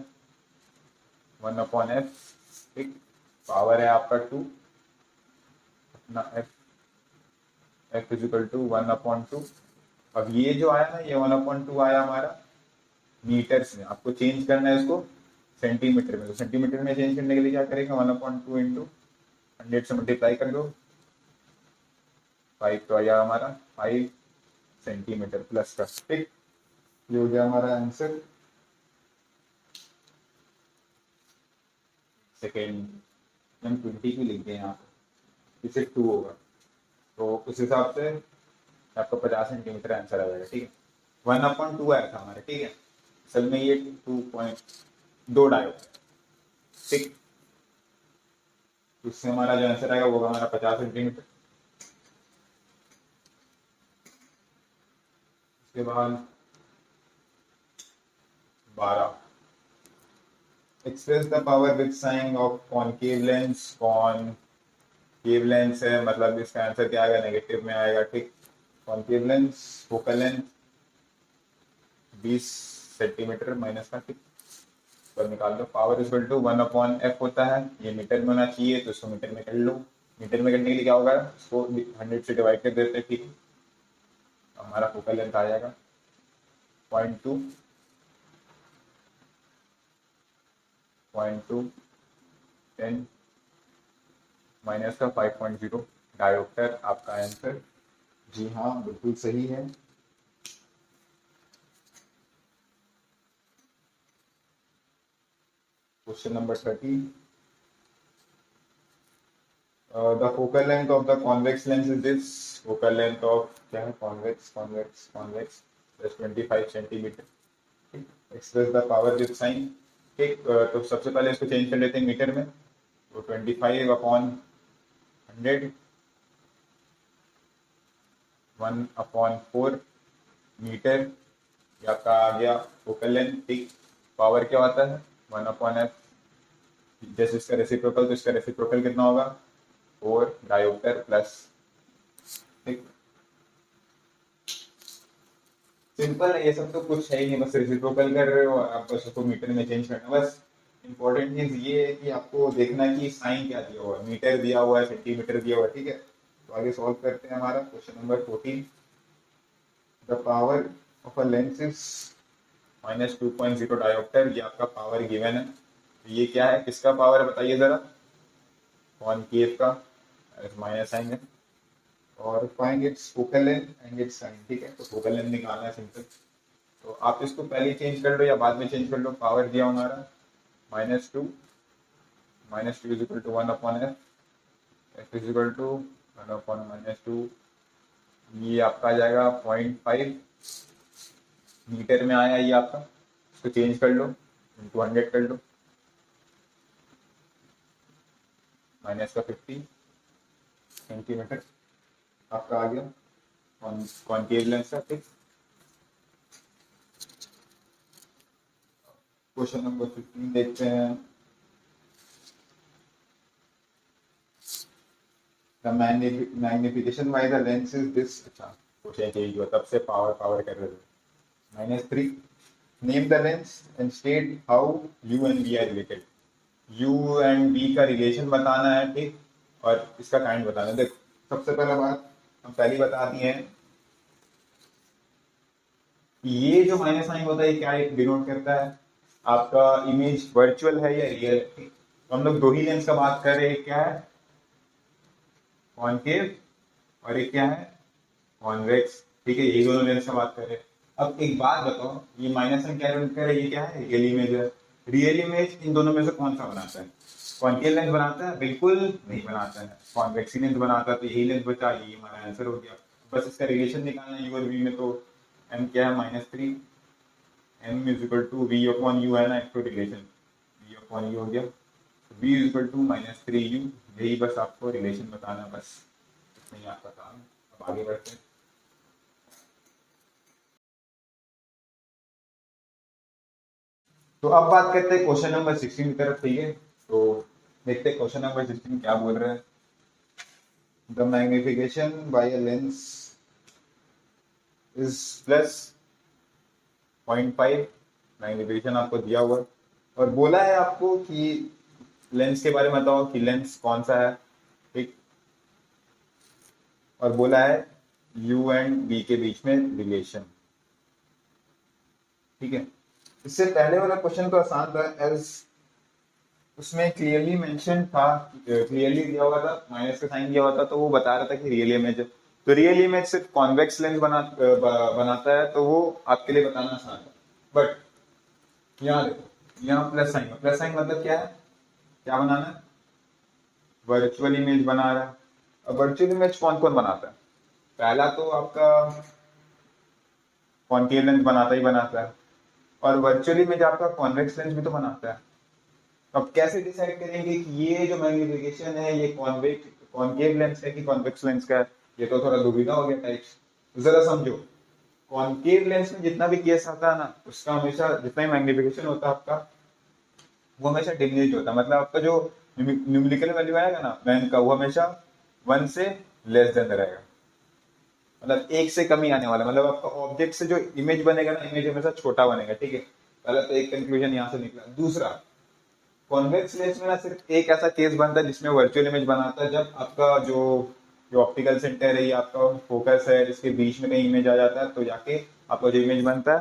1/f, ठीक। पावर है आपका 2, अपना f इज इक्वल टू 1/2। अब ये जो आया ना, ये 1/2 आया हमारा मीटर्स में, आपको चेंज करना है इसको सेंटीमीटर में। तो सेंटीमीटर में चेंज करने के लिए क्या करेंगे, 1/2 इंटू 100 से मल्टीप्लाई कर दो, 5 तो आया हमारा 5 सेंटीमीटर प्लस का, ठीक। ये हो गया हमारा आंसर। सेकेंड हम 20 की लिख दें यहाँ पे, इसे 2 होगा तो उस हिसाब से आपको 50 सेंटीमीटर आंसर आ जाएगा, ठीक है। 1/2 आया था हमारे, ठीक है। असल में ये 2.2 डायोड, ठीक। उससे हमारा जो आंसर आएगा वो हमारा 50 सेंटीमीटर। उसके बाद 12, express the power with sign of concave lens. Concave lens है मतलब इसका आंसर क्या आएगा, नेगेटिव में आएगा, ठीक। Concave lens focal length 20 centimetre minus का, ठीक। पर निकाल दो, power is equal to 1/f होता है, ये मीटर में होना चाहिए तो इसको मीटर में कर लो। मीटर में करने के लिए क्या होगा, इसको 100 से डिवाइड कर देते हैं, ठीक। हमारा फोकल लेंथ आ जाएगा 0.2, 10 माइनस का 5.0 डायोप्टर आपका आंसर। जी हाँ, बिल्कुल सही है। Question number 30, the focal length of the convex lens is this. Focal length of क्या है, convex convex convex plus 25 centimetre, ठीक। Express the power with sign, ठीक। तो सबसे पहले इसको चेंज कर लेते हैं मीटर में, तो 25/100, 1/4 मीटर, ये आपका आ गया फोकल लेंथ, ठीक। पावर क्या होता है, 1/f, जैसे इसका रेसिप्रोकल तो इसका रेसिप्रोकल कितना होगा, 4 डायोप्टर प्लस, ठीक। सिंपल है, ये सब तो कुछ है ही नहीं, बस रेसिप्रोकल कर रहे हो आप, बस उसको मीटर में चेंज करना बस। इंपॉर्टेंट चीज ये है कि आपको देखना है कि साइन क्या दिया हुआ है, मीटर दिया हुआ है, सेंटीमीटर दिया हुआ है, ठीक है। तो आगे सॉल्व करते हैं हमारा question number 14, the power of a lens is -2.0 dioptre. ये आपका पावर गिवन है, तो ये क्या है, किसका पावर है बताइए जरा, कॉनकेव का, माइनस साइन है। और find its focal length and its sign, ठीक है। तो फोकल लेंथ निकालना है सिंपल, तो आप इसको पहले चेंज कर लो या बाद में चेंज कर लो। पावर दिया हमारा -2, -2 is equal to 1/f, f is equal to 1/-2, ये आपका आ जाएगा 0.5 मीटर में आया ये आपका। इसको चेंज कर लो, इंटू 100 कर लो, माइनस का 50 सेंटीमीटर आपका आ गया। कॉनकेव लेंस का। ठीक, क्वेश्चन नंबर 15 देखते हैं। The magnification by the lens is this. अच्छा, क्वेश्चन यही हुआ, तब से पावर पावर कर रहे थे। -3, name the lens and state how u and v are related. U and v का रिलेशन बताना है, ठीक, और इसका काइंड बताना है। देखो, सबसे पहला बात हम पहली बता दिए हैं, ये जो माइनस साइन होता है क्या डिनोट करता है, आपका इमेज वर्चुअल है या रियल है। तो हम लोग दो ही लेंस का बात कर रहे हैं, क्या है कॉनकेव और एक क्या है कॉन्वेक्स। ठीक है, यही दोनों लेंस का बात कर रहे हैं। अब एक बात बताओ, ये माइनस साइन क्या डिनोट कर रहा है, ये क्या है रियल इमेज है। रियल इमेज इन दोनों में से कौन सा बनाता है, कॉनकेव लेंस बनाता है, बिल्कुल नहीं बनाता है, कॉन्वेक्स लेंस बनाता है। तो यही लेंस बचा, यही हमारा आंसर हो गया। बस इसका रिलेशन निकालना है, यू और वी में। तो एम क्या है -3, m is equal to v upon u है ना, एक तो रिलेशन वी अपॉन यू हो गया, we is equal to -3u। यही बस आपको रिलेशन बताना, बस इतना ही आपका काम है। अब आगे बढ़ते हैं। तो अब बात करते हैं क्वेश्चन नंबर 16 की तरफ। ठीक है, तो देखते हैं क्वेश्चन नंबर 16 क्या बोल रहा है। The magnification by a lens is +0.5। Magnification आपको दिया हुआ है और बोला है आपको कि लेंस के बारे में बताओ कि लेंस कौन सा है। ठीक, और बोला है यू एंड बी के बीच में रिलेशन। ठीक है, इससे पहले वाला क्वेश्चन तो आसान था, एज उसमें क्लियरली मेंशन था, क्लियरली दिया हुआ था, माइनस का साइन दिया हुआ था, तो वो बता रहा था कि रियल इमेज है। तो रियल इमेज सिर्फ कॉन्वेक्स लेंस बनाता है, तो वो आपके लिए बताना आसान है। बट यहाँ देखो, यहाँ प्लस साइन मतलब क्या है, क्या बनाना है, वर्चुअल इमेज बना रहा है। अब वर्चुअल इमेज कौन कौन बनाता है, पहला तो आपका कॉन्केव लेंस बनाता ही बनाता है, और वर्चुअल इमेज आपका कॉन्वेक्स लेंस भी तो बनाता है। अब कैसे डिसाइड करेंगे कि ये जो मैग्निफिकेशन है ये कॉन्केव लेंस है कि कॉन्वेक्स लेंस का है। ये तो थोड़ा दुविधा हो गया टाइप्स। जरा समझो, कॉन्केव लेंस में जितना भी केस आता है ना, उसका हमेशा जितना ही मैग्निफिकेशन होता है आपका, वो हमेशा डिमिनिश होता है। मतलब आपका जो न्यूमेरिकल वैल्यू आएगा ना मैन का, वो हमेशा 1 से लेस देन रहेगा, मतलब 1 से कम ही आने वाला। मतलब आपका ऑब्जेक्ट से जो इमेज बनेगा ना, इमेज हमेशा छोटा बनेगा। ठीक है, पहला तो एक कंक्लूजन यहाँ से निकला। दूसरा, कॉन्वेक्स लेंस में ना सिर्फ एक ऐसा केस बनता है जिसमें वर्चुअल इमेज बनाता है, जब आपका जो जो ऑप्टिकल सेंटर है या आपका फोकस है, इसके बीच में कहीं इमेज आ जाता है, तो जाके आपका जो इमेज बनता है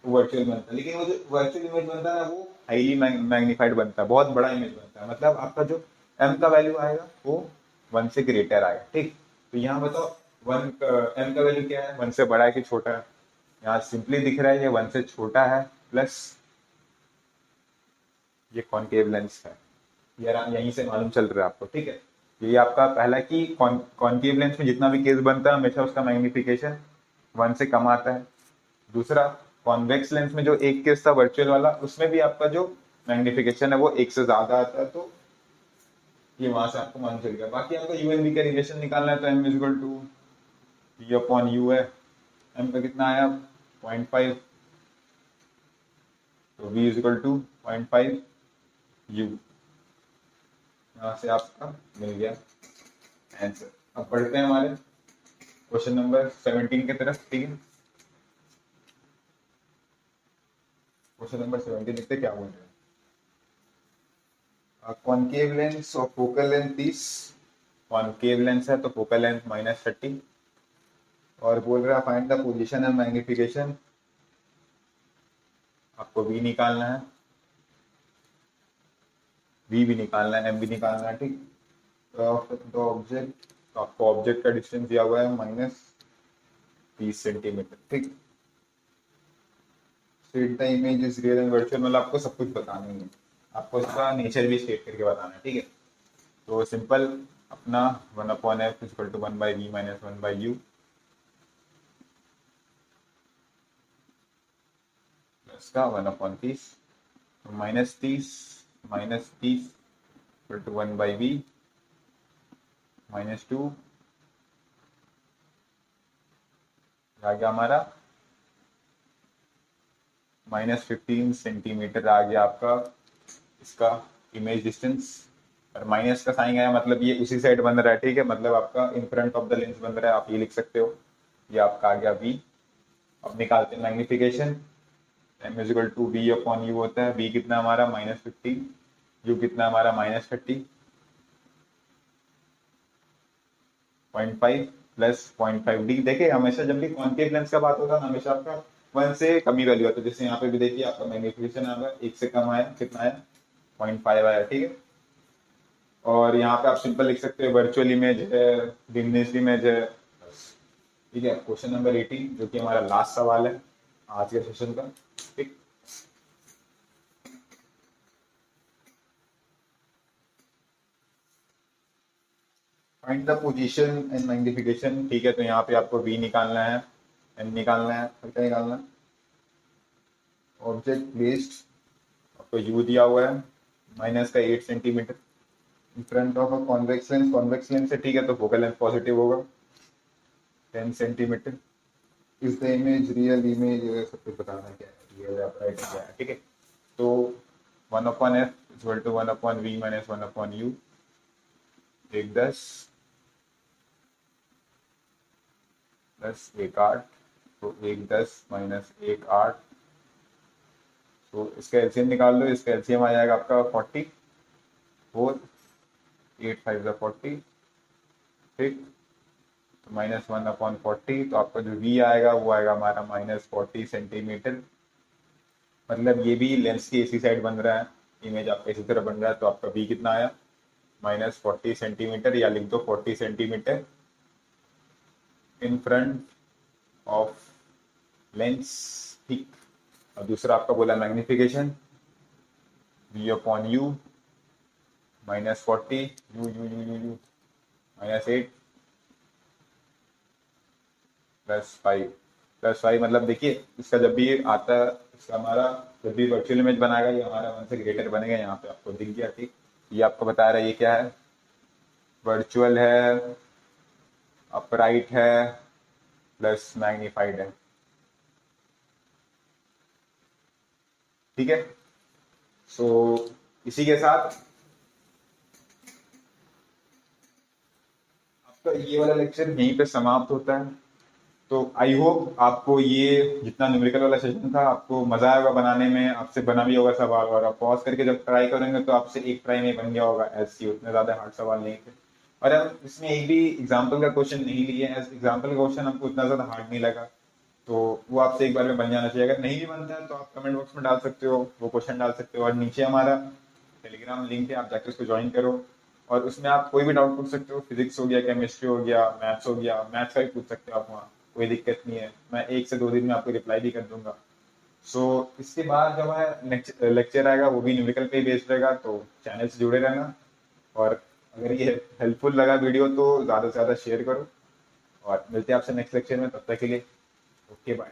वो वर्चुअल बनता है। लेकिन वो जो वर्चुअल इमेज बनता है ना, वो हाईली मैग्नीफाइड बनता है, बहुत बड़ा इमेज बनता है। मतलब आपका जो एम का वैल्यू आएगा वो 1 से ग्रेटर आएगा। ठीक, तो यहाँ बताओ 1 एम का वैल्यू क्या है, 1 से बड़ा है कि छोटा है। यहाँ सिंपली दिख रहा है ये 1 से छोटा है, प्लस ये कॉनकेव लेंस है। यार यहीं से मालूम चल रहा है आपको। ठीक है, ये आपका पहला कि कॉनकेव लेंस में जितना भी केस बनता है हमेशा उसका मैग्निफिकेशन 1 से कम आता है। दूसरा, कॉन्वेक्स लेंस में जो एक केस था वर्चुअल वाला, उसमें भी आपका जो मैग्निफिकेशन है वो 1 से ज्यादा आता है। तो ये वहां से आपको मालूम चल गया। बाकी आपको यू एन बी का रिलेशन निकालना है, तो m is equal to v upon u है। एम का कितना आया 0.5, तो v is equal to 0.5 u. यहाँ से आपका मिल गया आंसर। अब पढ़ते हैं हमारे क्वेश्चन नंबर 17 की तरफ। ठीक है, क्वेश्चन नंबर 17 देखते क्या बोल रहे हैं। कॉनकेव लेंस और फोकल लेंथ 30। कॉनकेव लेंस है तो फोकल लेंथ -30, और बोल रहा है find the position and magnification. आपको वी निकालना है, वी भी निकालना है, एम भी निकालना है। ठीक, तो ऑब्जेक्ट, तो आपको ऑब्जेक्ट का डिस्टेंस दिया हुआ है -30 सेंटीमीटर। ठीक, state the image is real and virtual, मतलब आपको सब कुछ बताना ही है, आपको इसका नेचर भी स्टेट करके बताना है। ठीक है, तो सिंपल अपना 1/f equal to 1/v minus 1/u plus का 1/30, -30 इक्वल टू 1/v -2 आ गया हमारा -15 सेंटीमीटर आ गया आपका इसका इमेज डिस्टेंस। और माइनस का साइन आया मतलब ये उसी साइड बन रहा है, ठीक है, मतलब आपका इन फ्रंट ऑफ द लेंस बन रहा है, आप ये लिख सकते हो। ये आपका आ गया v। अब निकालते हैं magnification. m is equal to v upon u होता है। v कितना हमारा -15, u कितना हमारा -30.5 प्लस 0.5d। देखिए हमेशा जब भी कॉन्केव लेंस का बात होता है ना, हमेशा आपका 1 से कम ही वैल्यू आता है। जैसे यहाँ पे भी देखिए आपका मैग्निफिकेशन आया 1 से कम आया, कितना आया 0.5 आया, ठीक है। और यहाँ पे आप सिंपल लिख सकते हो वर्चुअल इमेज है, डिमिनिश्ड इमेज है, ठीक है। क्वेश्चन नंबर 18 जो कि हमारा लास्ट सवाल है आज के सेशन का, ठीक। Find the position and magnification, ठीक है। तो यहाँ पे आपको v निकालना है, n निकालना है, फिर क्या निकालना है, ऑब्जेक्ट प्लेस्ड, आपको u दिया हुआ है माइनस का 8 centimetre in front of a convex lens. Convex lens है, ठीक है, तो फोकल लेंथ पॉजिटिव होगा 10 centimetre. Is the image real image, सब कुछ बताना क्या है, रियल या ब्राइट क्या है, ठीक है। तो 1/f equal to 1/v minus 1/u, 1/10 plus 1/8, तो 1/10 माइनस 1/8, तो इसका एलसीएम निकाल लो। इसका एलसीएम आ जाएगा आपका 44, 8 5 ज़ा 40, ठीक। तो -1/40, तो आपका जो v आएगा वो आएगा हमारा -40 सेंटीमीटर। मतलब ये भी लेंस की इसी साइड बन रहा है, इमेज आपका इसी तरह बन रहा है, तो आपका v कितना आया -40 सेंटीमीटर, या लिख दो 40 centimetre in front of lens, ठीक। और दूसरा आपका बोला magnification v upon u -40, u -8 +5 मतलब देखिए इसका जब भी आता है, इसका हमारा जब भी वर्चुअल इमेज बनाएगा ये हमारा 1 से ग्रेटर बनेगा। यहाँ पे आपको दिख गया, ठीक। ये आपको बता रहा है ये क्या है, वर्चुअल है, अपराइट है, प्लस मैग्नीफाइड है, ठीक है। सो इसी के साथ आपका ये वाला लेक्चर यहीं पे समाप्त होता है। तो आई होप आपको ये जितना न्यूमेरिकल वाला सेशन था आपको मजा आएगा बनाने में, आपसे बना भी होगा सवाल, और आप पॉज करके जब ट्राई करेंगे तो आपसे एक ट्राई में बन गया होगा, ऐसे उतने ज्यादा हार्ड सवाल नहीं थे। और अब इसमें एक भी एग्जाम्पल का क्वेश्चन नहीं लिए, एज एग्जाम्पल का क्वेश्चन हमको उतना ज्यादा हार्ड नहीं लगा, तो वो आपसे एक बार में बन जाना चाहिए। अगर नहीं भी बनता है तो आप कमेंट बॉक्स में डाल सकते हो, वो क्वेश्चन डाल सकते हो, और नीचे हमारा टेलीग्राम लिंक है, आप जाके उसको ज्वाइन करो, और उसमें आप कोई भी डाउट पूछ सकते हो। फिजिक्स हो गया, केमिस्ट्री हो गया, मैथ्स हो गया, मैथ्स का भी पूछ सकते हो आप वहाँ, कोई दिक्कत नहीं है। मैं 1 से 2 दिन में आपको रिप्लाई भी कर दूंगा। सो इसके बाद जो है लेक्चर आएगा वो भी न्यूमेरिकल पे बेस्ड रहेगा, तो चैनल से जुड़े रहना। और अगर ये हेल्पफुल लगा वीडियो तो ज़्यादा से ज़्यादा शेयर करो, और मिलते हैं आपसे नेक्स्ट लेक्चर में, तब तक के लिए ओके बाय।